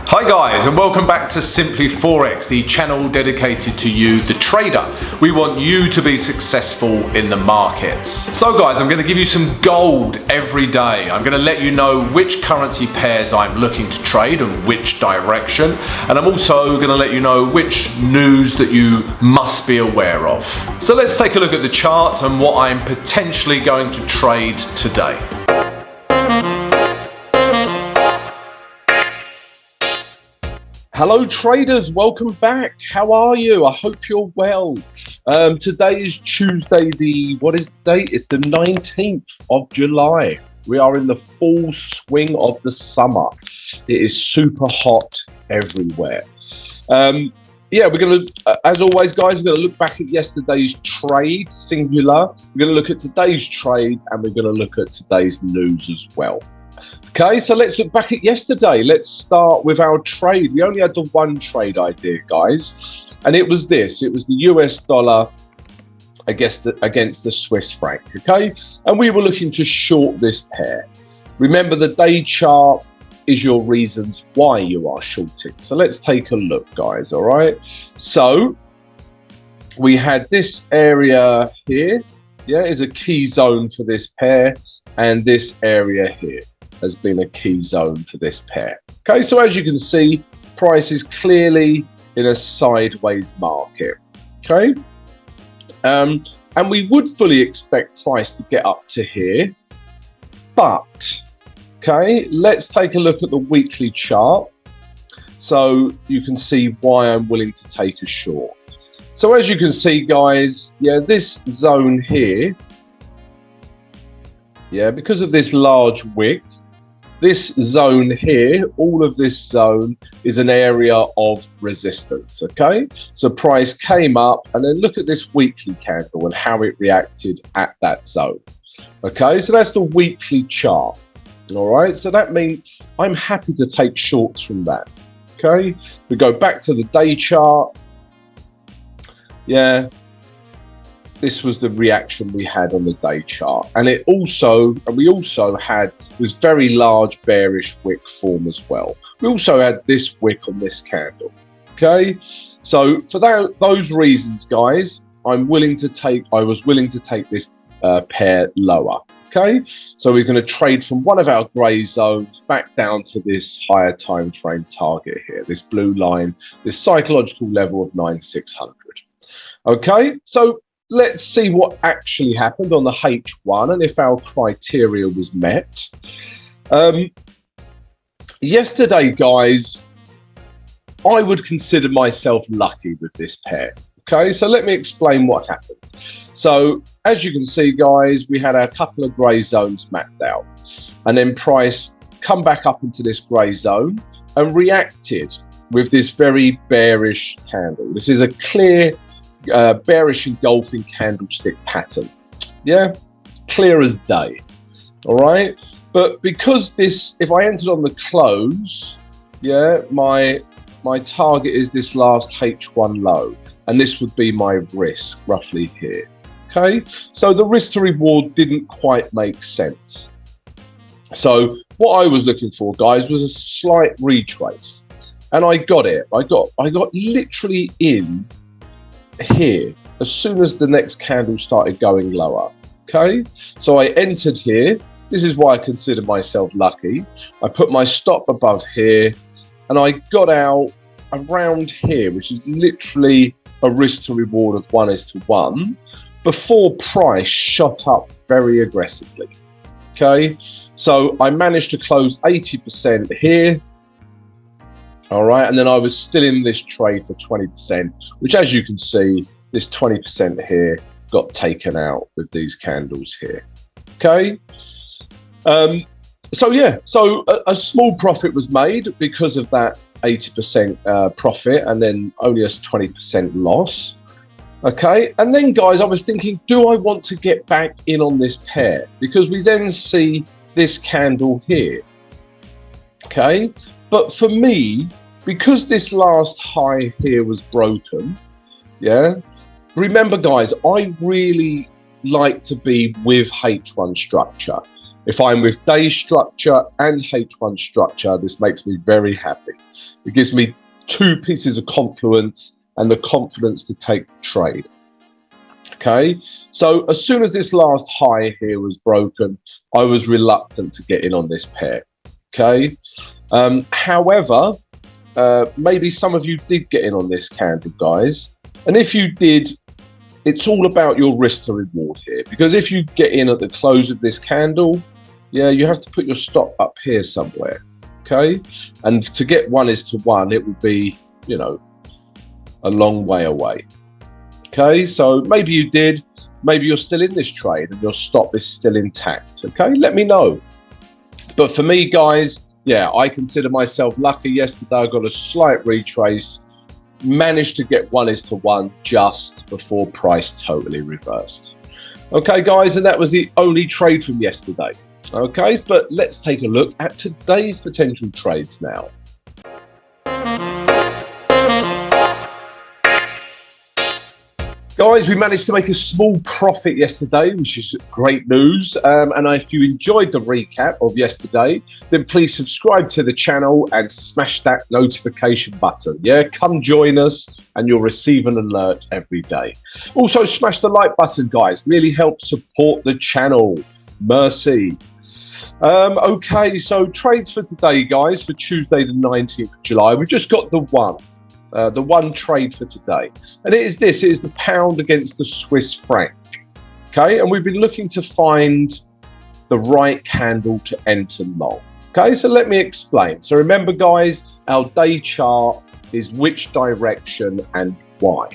Hi guys, and welcome back to Simply Forex, the channel dedicated to you, the trader. We want you to be successful in the markets. So guys, I'm going to give you some gold every day. I'm going to let you know which currency pairs I'm looking to trade and which direction. And I'm also going to let you know which news that you must be aware of. So let's take a look at the chart and what I'm potentially going to trade today. Hello traders, welcome back. How are you? I hope you're well. Today is Tuesday, what is the date? It's the 19th of July. We are in the full swing of the summer. It is super hot everywhere. Yeah, we're going to, as always guys, we're going to look back at yesterday's trade, singular. We're going to look at today's trade and we're going to look at today's news as well. Okay, so let's look back at yesterday. Let's start with our trade. We only had the one trade idea, guys, and it was this. It was the US dollar against the Swiss franc, okay? And we were looking to short this pair. Remember, the day chart is your reasons why you are shorting. So let's take a look, guys, all right? So we had this area here, yeah, is a key zone for this pair, and this area here has been a key zone for this pair. Okay, so as you can see, price is clearly in a sideways market. Okay, and we would fully expect price to get up to here, but okay, let's take a look at the weekly chart so you can see why I'm willing to take a short. So as you can see, guys, yeah, this zone here, yeah, because of this large wick, this zone here, all of this zone is an area of resistance, okay? So price came up, and then look at this weekly candle and how it reacted at that zone. Okay, so that's the weekly chart, all right? So that means I'm happy to take shorts from that, okay? We go back to the day chart. Yeah, this was the reaction we had on the day chart, and we also had this very large bearish wick form as well. We also had this wick on this candle. Okay, so for those reasons, guys, I was willing to take this pair lower. Okay, so we're going to trade from one of our grey zones back down to this higher time frame target here, this blue line, this psychological level of 9,600. Okay, so let's see what actually happened on the H1 and if our criteria was met. Yesterday, guys, I would consider myself lucky with this pair. Okay, so let me explain what happened. So as you can see, guys, we had a couple of grey zones mapped out, and then price come back up into this grey zone and reacted with this very bearish candle. This is a clear bearish engulfing candlestick pattern, yeah, clear as day. All right, but because this, if I entered on the close, yeah, my target is this last H1 low, and this would be my risk roughly here. Okay, so the risk to reward didn't quite make sense. So what I was looking for, guys, was a slight retrace, and I got it. I got literally in here as soon as the next candle started going lower. Okay, so I entered here. This is why I consider myself lucky. I put my stop above here, and I got out around here, which is literally a risk to reward of 1:1, before price shot up very aggressively. Okay, so I managed to close 80% here. All right, and then I was still in this trade for 20%, which, as you can see, this 20% here got taken out with these candles here. Okay, so yeah, so a small profit was made because of that 80% profit, and then only a 20% loss. Okay, and then, guys, I was thinking, do I want to get back in on this pair? Because we then see this candle here. Okay, but for me, because this last high here was broken, yeah, remember, guys, I really like to be with H1 structure. If I'm with day structure and H1 structure, this makes me very happy. It gives me 2 pieces of confluence and the confidence to take the trade. Okay, so as soon as this last high here was broken, I was reluctant to get in on this pair. Okay, however, maybe some of you did get in on this candle, guys, and if you did, it's all about your risk to reward here, because if you get in at the close of this candle, yeah, you have to put your stop up here somewhere. Okay, and to get 1:1, it would be, you know, a long way away. Okay, so maybe you did, maybe you're still in this trade and your stop is still intact. Okay, let me know. But for me, guys, yeah, I consider myself lucky. Yesterday I got a slight retrace, managed to get 1:1 just before price totally reversed. Okay, guys, and that was the only trade from yesterday. Okay, but let's take a look at today's potential trades now. Guys, we managed to make a small profit yesterday, which is great news. And if you enjoyed the recap of yesterday, then please subscribe to the channel and smash that notification button. Yeah, come join us and you'll receive an alert every day. Also, smash the like button, guys. Really helps support the channel. Mercy. Okay, so trades for today, guys, for Tuesday the 19th of July. We've just got the one trade for today, and it is this. It is the pound against the Swiss franc. Okay, and we've been looking to find the right candle to enter long. Okay, so let me explain. So remember, guys, our day chart is which direction and why.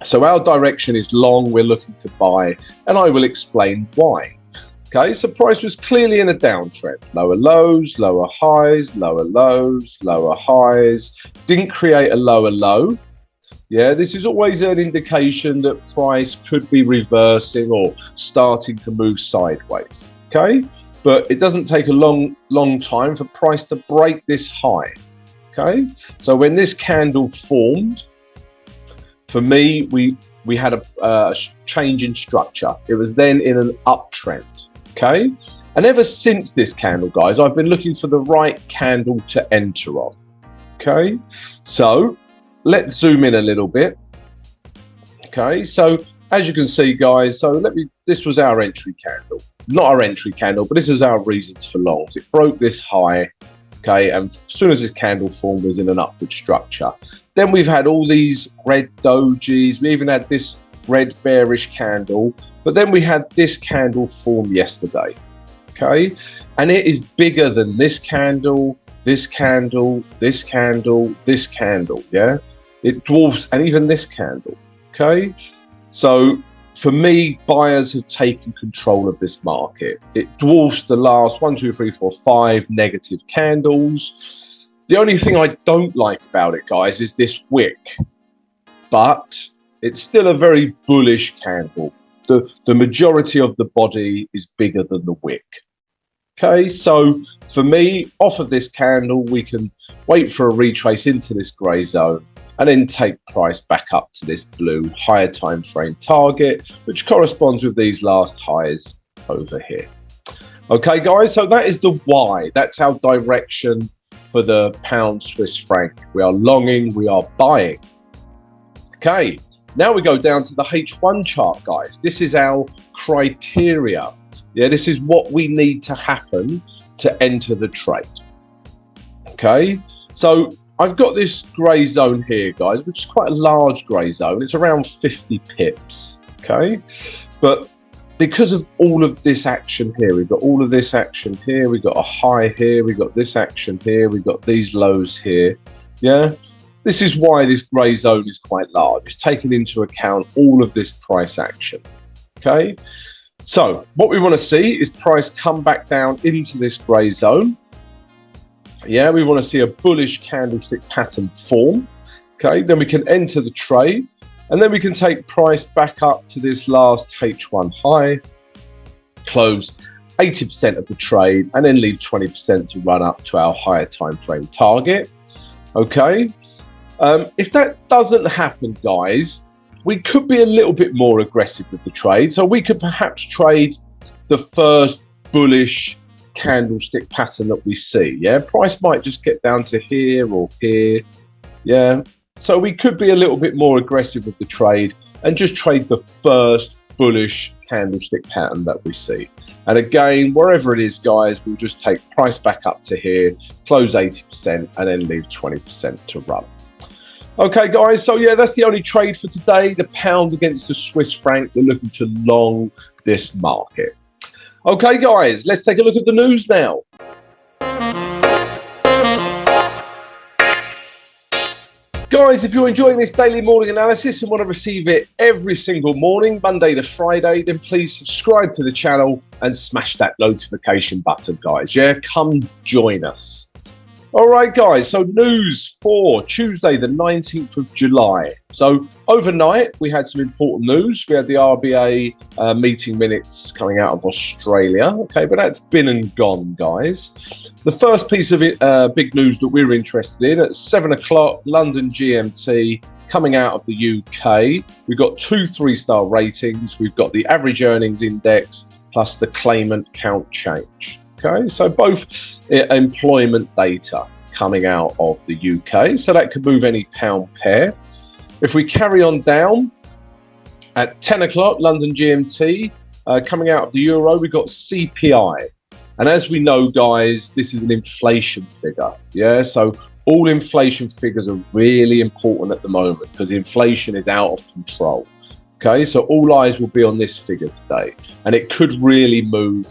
So our direction is long, we're looking to buy, and I will explain why. Okay, so price was clearly in a downtrend. Lower lows, lower highs, lower lows, lower highs. Didn't create a lower low. Yeah, this is always an indication that price could be reversing or starting to move sideways. Okay, but it doesn't take a long time for price to break this high. Okay, so when this candle formed, for me, we had a change in structure. It was then in an uptrend. Okay, and ever since this candle, guys, I've been looking for the right candle to enter on. Okay, so let's zoom in a little bit. Okay, so as you can see, guys, so this was our entry candle, not our entry candle, but this is our reasons for longs. It broke this high. Okay, and as soon as this candle formed, was in an upward structure. Then we've had all these red dojis. We even had this red bearish candle, but then we had this candle form yesterday. Okay, and it is bigger than this candle, this candle, this candle, this candle. Yeah, it dwarfs, and even this candle. Okay, so for me, buyers have taken control of this market. It dwarfs the last 1, 2, 3, 4, 5 negative candles. The only thing I don't like about it, guys, is this wick, but it's still a very bullish candle. The majority of the body is bigger than the wick. Okay, so for me, off of this candle, we can wait for a retrace into this grey zone and then take price back up to this blue higher time frame target, which corresponds with these last highs over here. Okay, guys, so that is the why. That's our direction for the pound Swiss franc. We are longing, we are buying. Okay, now we go down to the H1 chart, guys. This is our criteria. Yeah, this is what we need to happen to enter the trade. Okay, so I've got this grey zone here, guys, which is quite a large grey zone. It's around 50 pips. Okay, but because of all of this action here, we've got all of this action here, we've got a high here, we've got this action here, we've got these lows here. Yeah, this is why this grey zone is quite large. It's taken into account all of this price action. Okay, so what we want to see is price come back down into this grey zone. Yeah, we want to see a bullish candlestick pattern form. Okay, then we can enter the trade, and then we can take price back up to this last H1 high, close 80% of the trade, and then leave 20% to run up to our higher time frame target. Okay, if that doesn't happen, guys, we could be a little bit more aggressive with the trade. So we could perhaps trade the first bullish candlestick pattern that we see. Yeah, price might just get down to here or here. Yeah, so we could be a little bit more aggressive with the trade and just trade the first bullish candlestick pattern that we see. And again, wherever it is, guys, we'll just take price back up to here, close 80%, and then leave 20% to run. Okay, guys, so yeah, that's the only trade for today. The pound against the Swiss franc. We're looking to long this market. Okay, guys, let's take a look at the news now. Guys, if you're enjoying this daily morning analysis and want to receive it every single morning, Monday to Friday, then please subscribe to the channel and smash that notification button, guys. Yeah, come join us. All right, guys, so news for Tuesday, the 19th of July. So overnight, we had some important news. We had the RBA meeting minutes coming out of Australia. Okay, but that's been and gone, guys. The first piece of big news that we're interested in at 7 o'clock London GMT coming out of the UK. We've got 2 3-star ratings. We've got the average earnings index plus the claimant count change. Okay, so both employment data coming out of the UK. So that could move any pound pair. If we carry on down at 10 o'clock London GMT coming out of the euro, we've got CPI. And as we know, guys, this is an inflation figure. Yeah, so all inflation figures are really important at the moment because inflation is out of control. Okay, so all eyes will be on this figure today, and it could really move.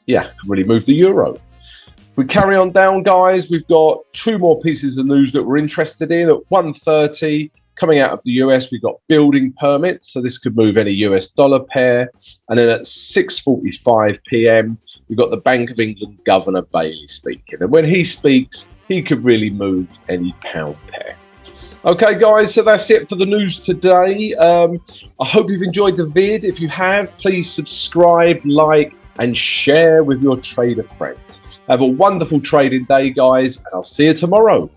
Could really move the euro. If we carry on down, guys, we've got 2 more pieces of news that we're interested in. At 1:30 coming out of the US, we've got building permits, so this could move any US dollar pair. And then at 6:45 p.m, we've got the Bank of England Governor Bailey speaking. And when he speaks, he could really move any pound pair. Okay, guys, so that's it for the news today. I hope you've enjoyed the vid. If you have, please subscribe, like, and share with your trader friends. Have a wonderful trading day, guys, and I'll see you tomorrow.